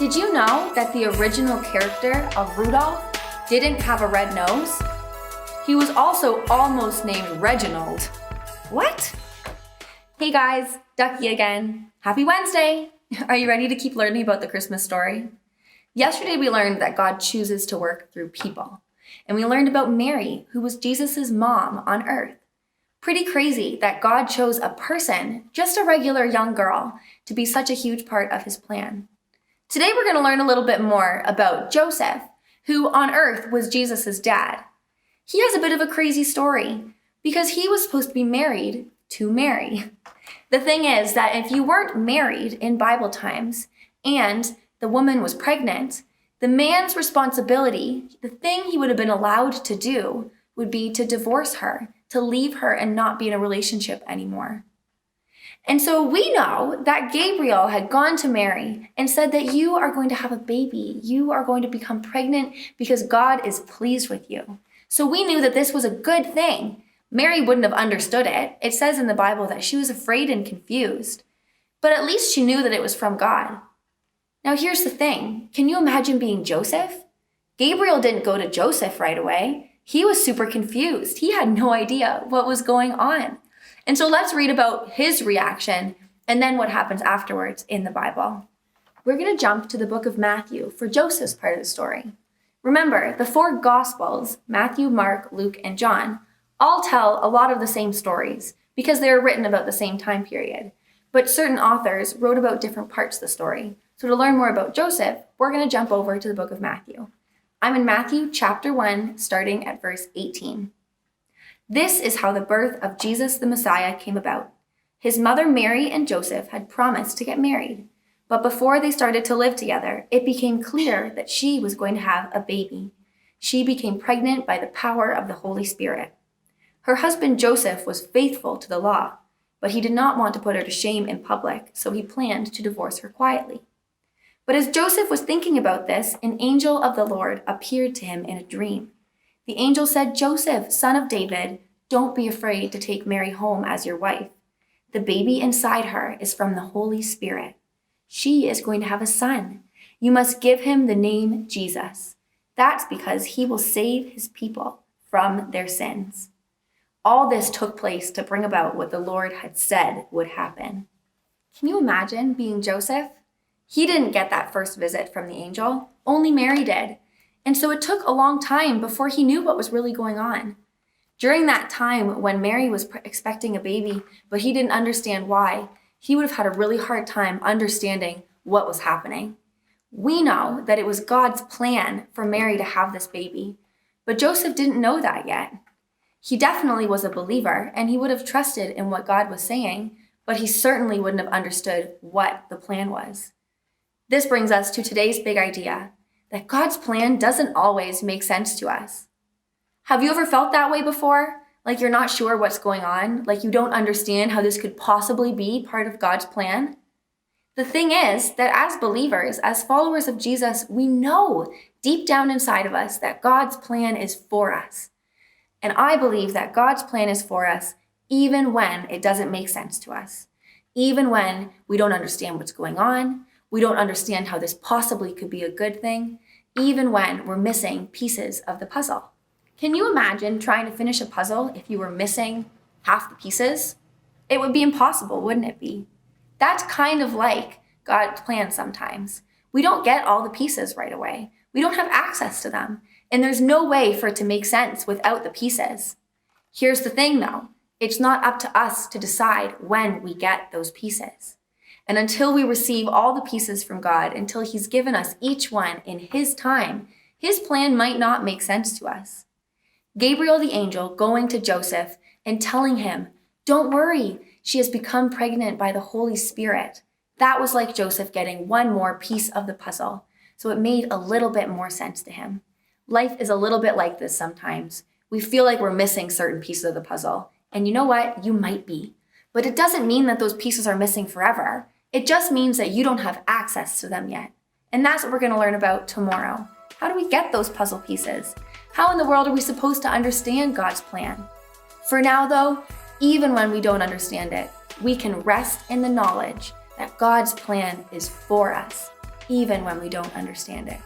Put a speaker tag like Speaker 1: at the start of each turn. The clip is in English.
Speaker 1: Did you know that the original character of Rudolph didn't have a red nose? He was also almost named Reginald. What? Hey guys, Ducky again. Happy Wednesday! Are you ready to keep learning about the Christmas story? Yesterday we learned that God chooses to work through people. And we learned about Mary, who was Jesus' mom on earth. Pretty crazy that God chose a person, just a regular young girl, to be such a huge part of his plan. Today we're going to learn a little bit more about Joseph, who on earth was Jesus' dad. He has a bit of a crazy story because he was supposed to be married to Mary. The thing is that if you weren't married in Bible times and the woman was pregnant, the man's responsibility, the thing he would have been allowed to do, would be to divorce her, to leave her and not be in a relationship anymore. And so we know that Gabriel had gone to Mary and said that you are going to have a baby. You are going to become pregnant because God is pleased with you. So we knew that this was a good thing. Mary wouldn't have understood it. It says in the Bible that she was afraid and confused, but at least she knew that it was from God. Now here's the thing. Can you imagine being Joseph? Gabriel didn't go to Joseph right away. He was super confused. He had no idea what was going on. And so let's read about his reaction and then what happens afterwards in the Bible. We're going to jump to the book of Matthew for Joseph's part of the story. Remember, the four Gospels, Matthew, Mark, Luke, and John, all tell a lot of the same stories because they were written about the same time period. But certain authors wrote about different parts of the story. So to learn more about Joseph, we're going to jump over to the book of Matthew. I'm in Matthew chapter 1, starting at verse 18. This is how the birth of Jesus the Messiah came about. His mother Mary and Joseph had promised to get married, but before they started to live together, it became clear that she was going to have a baby. She became pregnant by the power of the Holy Spirit. Her husband Joseph was faithful to the law, but he did not want to put her to shame in public, so he planned to divorce her quietly. But as Joseph was thinking about this, an angel of the Lord appeared to him in a dream. The angel said, "Joseph, son of David, don't be afraid to take Mary home as your wife. The baby inside her is from the Holy Spirit. She is going to have a son. You must give him the name Jesus. That's because he will save his people from their sins." All this took place to bring about what the Lord had said would happen. Can you imagine being Joseph? He didn't get that first visit from the angel. Only Mary did. And so it took a long time before he knew what was really going on. During that time when Mary was expecting a baby, but he didn't understand why, he would have had a really hard time understanding what was happening. We know that it was God's plan for Mary to have this baby, but Joseph didn't know that yet. He definitely was a believer, and he would have trusted in what God was saying, but he certainly wouldn't have understood what the plan was. This brings us to today's big idea, that God's plan doesn't always make sense to us. Have you ever felt that way before? Like you're not sure what's going on? Like you don't understand how this could possibly be part of God's plan? The thing is that as believers, as followers of Jesus, we know deep down inside of us that God's plan is for us. And I believe that God's plan is for us even when it doesn't make sense to us. Even when we don't understand what's going on, we don't understand how this possibly could be a good thing, even when we're missing pieces of the puzzle. Can you imagine trying to finish a puzzle if you were missing half the pieces? It would be impossible, wouldn't it be? That's kind of like God's plan sometimes. We don't get all the pieces right away. We don't have access to them. And there's no way for it to make sense without the pieces. Here's the thing though, it's not up to us to decide when we get those pieces. And until we receive all the pieces from God, until he's given us each one in his time, his plan might not make sense to us. Gabriel the angel going to Joseph and telling him, "Don't worry, she has become pregnant by the Holy Spirit." That was like Joseph getting one more piece of the puzzle, so it made a little bit more sense to him. Life is a little bit like this sometimes. We feel like we're missing certain pieces of the puzzle, and you know what? You might be. But it doesn't mean that those pieces are missing forever. It just means that you don't have access to them yet. And that's what we're going to learn about tomorrow. How do we get those puzzle pieces? How in the world are we supposed to understand God's plan? For now, though, even when we don't understand it, we can rest in the knowledge that God's plan is for us. even when we don't understand it.